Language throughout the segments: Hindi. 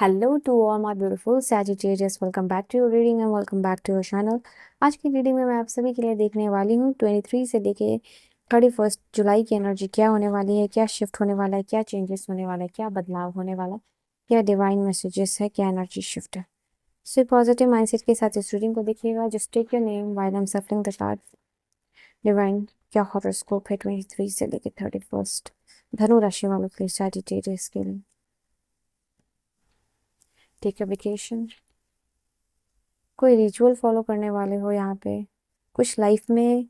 Hello to all my beautiful Sagittarius, welcome back to your reading and welcome back to your channel. आज की रीडिंग में मैं आप सभी के लिए देखने वाली हूँ 23 से लेके 31 जुलाई की एनर्जी क्या होने वाली है, क्या शिफ्ट होने वाला है, क्या चेंजेस होने वाला है, क्या बदलाव होने वाला है, क्या डिवाइन मैसेजेस है, क्या एनर्जी शिफ्ट है। सो पॉजिटिव माइंडसेट के साथ इस रीडिंग को देखिएगा। Just take your name while I am shuffling the card. Divine क्या हॉरोस्कोप है 23 से लेके 31 धनु राशि वालों के लिए, सैजिटेरियस के लिए। Take a vacation. कोई रिचुअल फॉलो करने वाले हो यहाँ पे, कुछ लाइफ में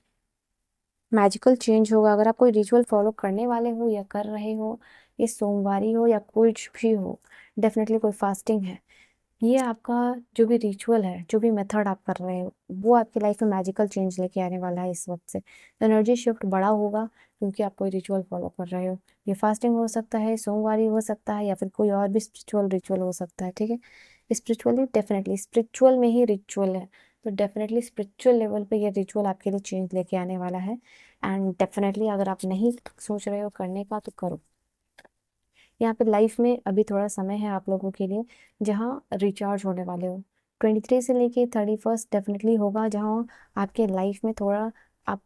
मैजिकल चेंज होगा। अगर आप कोई रिचुअल फॉलो करने वाले हो या कर रहे हो, ये सोमवारी हो या कुछ भी हो, डेफिनेटली कोई फास्टिंग है, ये आपका जो भी रिचुअल है, जो भी मेथड आप कर रहे हो, वो आपकी लाइफ में मैजिकल चेंज लेके आने वाला है। इस वक्त से एनर्जी शिफ्ट बड़ा होगा क्योंकि आप कोई रिचुअल फॉलो कर रहे हो। ये फास्टिंग हो सकता है, सोमवारी हो सकता है, या फिर कोई और भी स्पिरिचुअल रिचुअल हो सकता है। ठीक है, स्पिरिचुअली डेफिनेटली स्पिरिचुअल में ही रिचुअल है, तो डेफिनेटली स्पिरिचुअल लेवल पे ये रिचुअल आपके लिए चेंज लेके आने वाला है। एंड डेफिनेटली अगर आप नहीं सोच रहे हो करने का तो करो। यहाँ पे लाइफ में अभी थोड़ा समय है आप लोगों के लिए जहाँ रिचार्ज होने वाले हो। 23 से लेके 31 डेफिनेटली होगा जहाँ आपके लाइफ में थोड़ा आप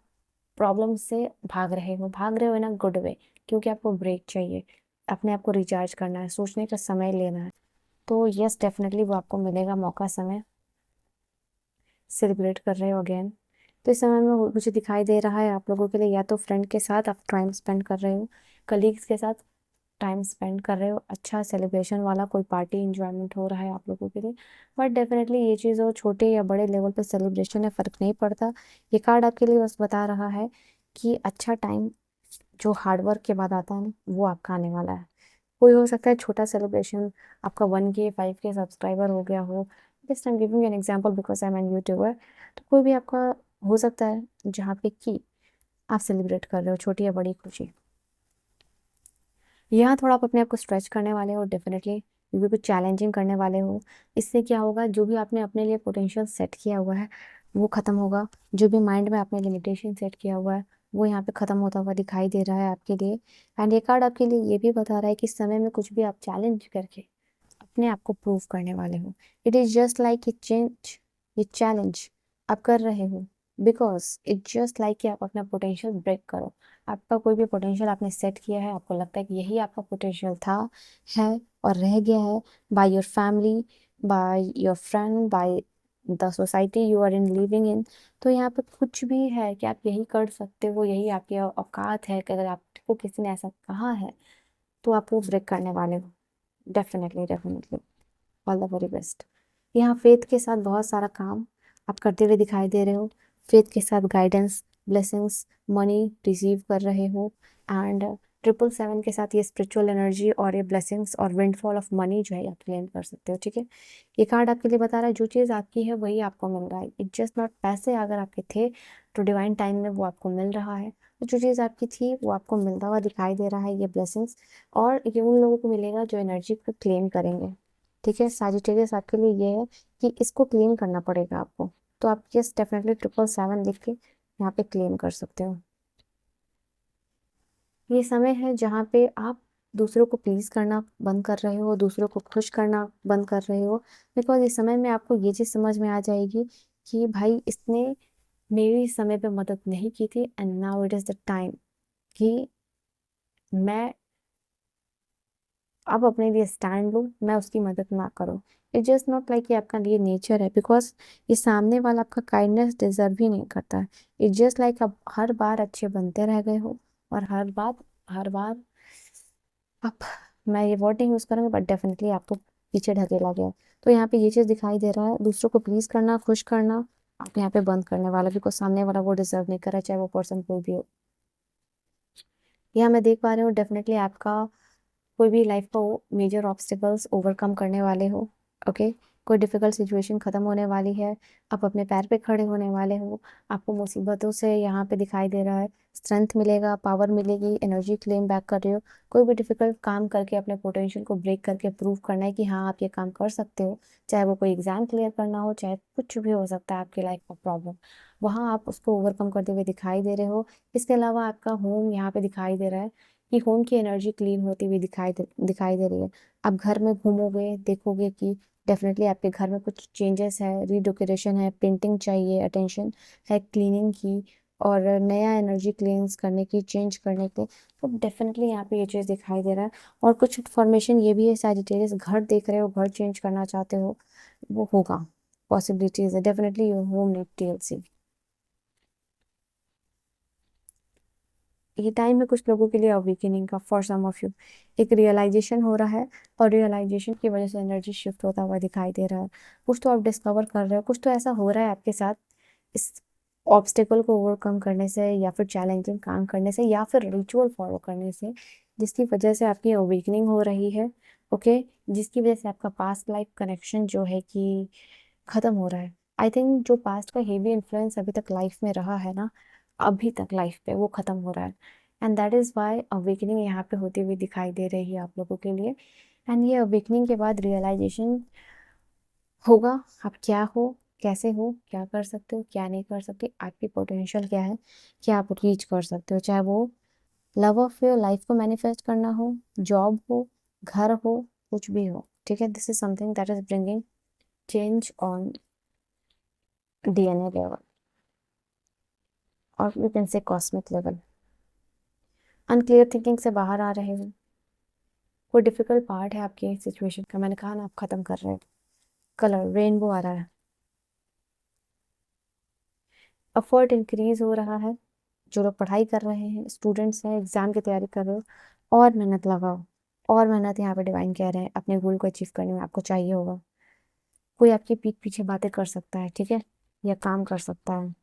प्रॉब्लम से भाग रहे हो इन अ गुड वे, क्योंकि आपको ब्रेक चाहिए, अपने आप को रिचार्ज करना है, सोचने का समय लेना है। तो यस, डेफिनेटली वो आपको मिलेगा मौका, समय सेलिब्रेट कर रहे हो अगेन। तो इस समय में मुझे दिखाई दे रहा है आप लोगों के लिए या तो फ्रेंड के साथ आप टाइम स्पेंड कर रहे हो, कलीग्स के साथ टाइम स्पेंड कर रहे हो, अच्छा सेलिब्रेशन वाला कोई पार्टी इंजॉयमेंट हो रहा है आप लोगों के लिए। बट डेफिनेटली ये चीज़ हो छोटे या बड़े लेवल पे सेलिब्रेशन है, फ़र्क नहीं पड़ता। ये कार्ड आपके लिए बस बता रहा है कि अच्छा टाइम जो हार्डवर्क के बाद आता है ना, वो आपका आने वाला है। कोई हो सकता है छोटा सेलिब्रेशन, आपका 1K 5K सब्सक्राइबर हो गया हो। Just I am giving an example because I am N YouTuber. तो कोई भी आपका हो सकता है जहाँ पे कि आप सेलिब्रेट कर रहे हो छोटी या बड़ी खुशी। यहाँ थोड़ा आप अपने आप को स्ट्रेच करने वाले हो डेफिनेटली, क्योंकि कुछ चैलेंजिंग करने वाले हो। इससे क्या होगा, जो भी आपने अपने लिए पोटेंशियल सेट किया हुआ है वो खत्म होगा। जो भी माइंड में आपने लिमिटेशन सेट किया हुआ है वो यहाँ पे खत्म होता हुआ दिखाई दे रहा है आपके लिए। एंड ये कार्ड आपके लिए ये भी बता रहा है कि इस समय में कुछ भी आप चैलेंज करके अपने आप को प्रूव करने वाले हो। इट इज जस्ट लाइक ये चैलेंज आप कर रहे हो बिकॉज इट जस्ट लाइक कि आप अपना पोटेंशियल ब्रेक करो। आपका कोई भी पोटेंशियल आपने सेट किया है, आपको लगता है कि यही आपका पोटेंशियल था, है और रह गया है, by your family, by your friend, by the society you are in living in. तो यहाँ पे कुछ भी है कि आप यही कर सकते हो, यही आपकी औकात है कि अगर आपको किसी ने ऐसा कहा है तो आप वो ब्रेक करने वाले हो। Definitely definitely all the very best. यहाँ फेथ के साथ बहुत सारा काम आप करते हुए दिखाई दे रहे हो। फेथ के साथ गाइडेंस, ब्लेसिंग्स, मनी रिसीव कर रहे हो। एंड 777 के साथ ये स्पिरिचुअल एनर्जी और ये ब्लेसिंग्स और विंडफॉल ऑफ मनी जो है आप क्लेम कर सकते हो। ठीक है, ये कार्ड आपके लिए बता रहा है जो चीज़ आपकी है वही आपको मिल रहा है। इट जस्ट नॉट पैसे अगर आपके थे तो डिवाइन टाइम में वो आपको मिल रहा है। तो जो चीज़ आपकी थी वो आपको मिलता हुआ दिखाई दे रहा है, ये ब्लेसिंग्स। और ये उन लोगों को मिलेगा जो एनर्जी को क्लेम करेंगे। ठीक है, सैजिटेरियस आपके लिए ये है कि इसको क्लेम करना पड़ेगा आपको। तो आप यस डेफिनेटली 777 लिख के यहाँ पे क्लेम कर सकते हो। ये समय है जहाँ पे आप दूसरों को प्लीज करना बंद कर रहे हो, दूसरों को खुश करना बंद कर रहे हो। बिकॉज इस समय में आपको ये चीज़ समझ में आ जाएगी कि भाई इसने मेरी समय पे मदद नहीं की थी and now it is the time कि मैं आप अपने लिए स्टैंड लो, मैं उसकी मदद ना करूँ। इट जस्ट नॉट लाइक कि आपका ये नेचर है, बिकॉज ये सामने वाला आपका काइंडनेस डिजर्व ही नहीं करता है। इट जस्ट लाइक आप हर बार अच्छे बनते रह गए हो और हर बार आप, मैं ये वर्ड नहीं यूज करूँगी बट डेफिनेटली आपको पीछे ढकेला गया। तो यहाँ पे ये चीज़ दिखाई दे रहा है, दूसरों को प्लीज करना, खुश करना आप यहाँ पे बंद करने वाला, बिकॉज सामने वाला वो डिजर्व नहीं कर रहा, चाहे वो पर्सन कोई भी हो। यहाँ मैं देख पा रही हूँ डेफिनेटली आपका कोई भी लाइफ का मेजर ऑब्स्टिकल्स ओवरकम करने वाले हो। ओके, कोई डिफिकल्ट सिचुएशन खत्म होने वाली है, आप अपने पैर पे खड़े होने वाले हो। आपको मुसीबतों से यहाँ पे दिखाई दे रहा है स्ट्रेंथ मिलेगा, पावर मिलेगी, एनर्जी क्लेम बैक कर रहे हो। कोई भी डिफिकल्ट काम करके अपने पोटेंशियल को ब्रेक करके प्रूव करना है कि हाँ आप ये काम कर सकते हो। चाहे वो कोई एग्जाम क्लियर करना हो, चाहे कुछ भी हो सकता है आपकी लाइफ का प्रॉब्लम, वहाँ आप उसको ओवरकम करते हुए दिखाई दे रहे हो। इसके अलावा आपका होम यहाँ पे दिखाई दे रहा है कि होम की एनर्जी क्लीन होती हुई दिखाई दे रही है। आप घर में घूमोगे, देखोगे कि डेफिनेटली आपके घर में कुछ चेंजेस है, रीडेकोरेशन है, पेंटिंग चाहिए, अटेंशन है क्लीनिंग की, और नया एनर्जी क्लींस करने की, चेंज करने की। तो डेफिनेटली यहाँ पे ये चीज़ दिखाई दे रहा है। और कुछ इन्फॉर्मेशन ये भी है, सैजिटेरियस घर देख रहे हो, घर चेंज करना चाहते हो, वो होगा, पॉसिबिलिटीज है definitely. Your home need TLC. ये टाइम है कुछ लोगों के लिए अवेकनिंग का, फॉर सम ऑफ यू एक रियलाइजेशन हो रहा है, और रियलाइजेशन की वजह से एनर्जी शिफ्ट होता हुआ दिखाई दे रहा है। कुछ तो आप डिस्कवर कर रहे हो, कुछ तो ऐसा हो रहा है आपके साथ इस ऑब्स्टेकल को ओवरकम करने से, या फिर चैलेंजिंग काम करने से, या फिर रिचुअल फॉलो करने से, जिसकी वजह से आपकी अवेकनिंग हो रही है। ओके, जिसकी वजह से आपका पास्ट लाइफ कनेक्शन जो है कि खत्म हो रहा है। आई थिंक जो पास्ट का हेवी इन्फ्लुएंस अभी तक लाइफ में रहा है ना, अभी तक लाइफ पे, वो खत्म हो रहा है। And that is why awakening यहाँ पे होती हुई दिखाई दे रही है आप लोगों के लिए। एंड ये अवेकनिंग के बाद रियलाइजेशन होगा, आप क्या हो, कैसे हो, क्या कर सकते हो, क्या नहीं कर सकते, आपकी पोटेंशियल क्या है, क्या आप रीच कर सकते हो। चाहे वो लव ऑफ योर लाइफ को मैनिफेस्ट करना हो, जॉब हो, घर हो, कुछ भी हो, ठीक है। This is something that is bringing change on DNA level, और you can say cosmic level. Unclear thinking से बाहर आ रहे हो, कोई डिफिकल्ट पार्ट है आपके सिचुएशन का, मैंने कहा ना, आप खत्म कर रहे हो। कलर रेनबो आ रहा है, एफर्ट इंक्रीज हो रहा है। जो लोग पढ़ाई कर रहे हैं, स्टूडेंट्स हैं, एग्जाम की तैयारी कर रहे हो, और मेहनत लगाओ। और मेहनत यहाँ पे डिवाइन कह रहे हैं, अपने गोल को अचीव करने में आपको चाहिए होगा। कोई आपके पीठ पीछे बातें कर सकता है, ठीक है, या काम कर सकता है,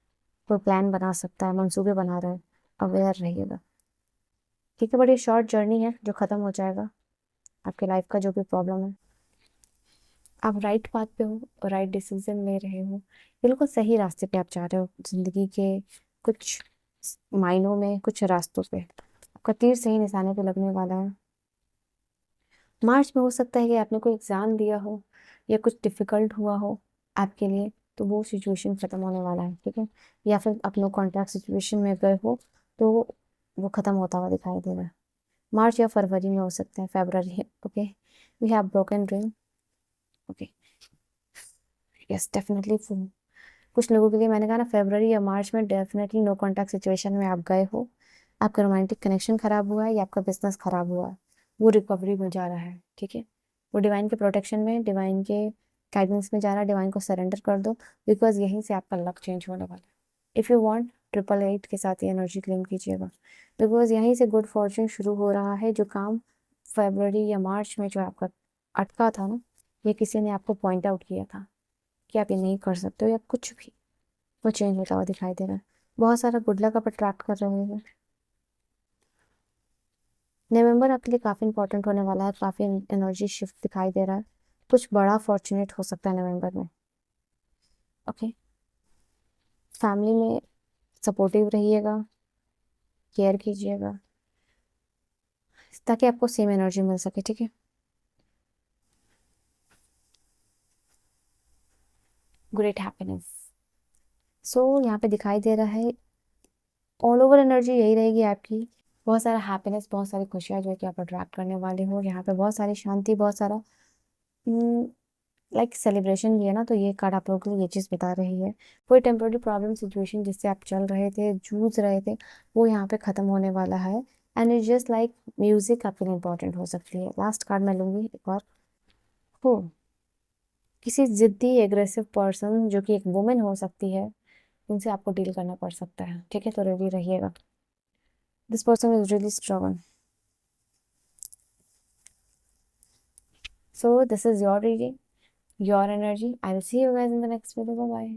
कोई प्लान बना सकता है, मंसूबे बना रहा है, अवेयर रहिएगा, ठीक है। बड़ी शॉर्ट जर्नी है जो खत्म हो जाएगा, आपके लाइफ का जो भी प्रॉब्लम है। आप राइट पाथ पे हो, राइट डिसीजन ले रहे हो, बिल्कुल सही रास्ते पे आप जा रहे हो जिंदगी के कुछ मायनों में, कुछ रास्तों पे आपका तीर सही निशाने पे लगने वाला है। मार्च में हो सकता है कि आपने कोई एग्जाम दिया हो, या कुछ डिफिकल्ट हुआ हो आपके लिए, तो वो सिचुएशन खत्म होने वाला है, ठीक है। या फिर आप नो कॉन्टैक्ट सिचुएशन में गए हो, तो वो खत्म होता हुआ दिखाई दे रहा है। मार्च या फरवरी में हो सकता है, फरवरी, okay. We have broken dream, okay, yes definitely. कुछ लोगों के लिए मैंने कहा ना, फरवरी या मार्च में डेफिनेटली नो कॉन्टैक्ट सिचुएशन में आप गए हो, आपका रोमांटिक कनेक्शन खराब हुआ है, या आपका बिजनेस खराब हुआ है, वो रिकवरी में जा रहा है, ठीक है। वो डिवाइन के प्रोटेक्शन में, डिवाइन के गाइडेंस में जा रहा है। डिवाइन को सरेंडर कर दो, बिकॉज यहीं से आपका लक चेंज होने वाला है। इफ़ यू वांट, 888 के साथ ये एनर्जी क्लेम कीजिएगा, बिकॉज यहीं से गुड फॉर्चून शुरू हो रहा है। जो काम फरवरी या मार्च में जो आपका अटका था ना, ये किसी ने आपको पॉइंट आउट किया था कि आप ये नहीं कर सकते हो, या कुछ भी, वो चेंज होता हुआ दिखाई दे रहा है। बहुत सारा गुड लक आप अट्रैक्ट कर रहे हैं। नवंबर आपके लिए काफ़ी इंपॉर्टेंट होने वाला है, काफ़ी एनर्जी शिफ्ट दिखाई दे रहा है। कुछ बड़ा फॉर्चुनेट हो सकता है नवंबर में, ओके। फैमिली में सपोर्टिव रहिएगा, केयर कीजिएगा, ताकि आपको सेम एनर्जी मिल सके, ठीक है। ग्रेट हैप्पीनेस, सो यहाँ पे दिखाई दे रहा है, ऑल ओवर एनर्जी यही रहेगी आपकी। बहुत सारा हैप्पीनेस, बहुत सारी खुशियाँ जो है कि आप अट्रैक्ट करने वाले हो। यहाँ पे बहुत सारी शांति, बहुत सारा लाइक सेलिब्रेशन भी है ना, तो ये कार्ड आप लोगों के लिए ये चीज़ बता रही है। कोई टेम्पोररी प्रॉब्लम सिचुएशन जिससे आप चल रहे थे, जूझ रहे थे, वो यहाँ पे ख़त्म होने वाला है। And it just like music आपके लिए इंपॉर्टेंट हो सकती है। लास्ट कार्ड मैं लूँगी एक और, हो किसी जिद्दी एग्रेसिव पर्सन जो कि एक वुमेन हो सकती है, उनसे आपको डील करना पड़ सकता है, ठीक है, तो रेडी रहिएगा। This person is really struggle, so this is your reading, your energy. I will see you guys in the next video, bye bye.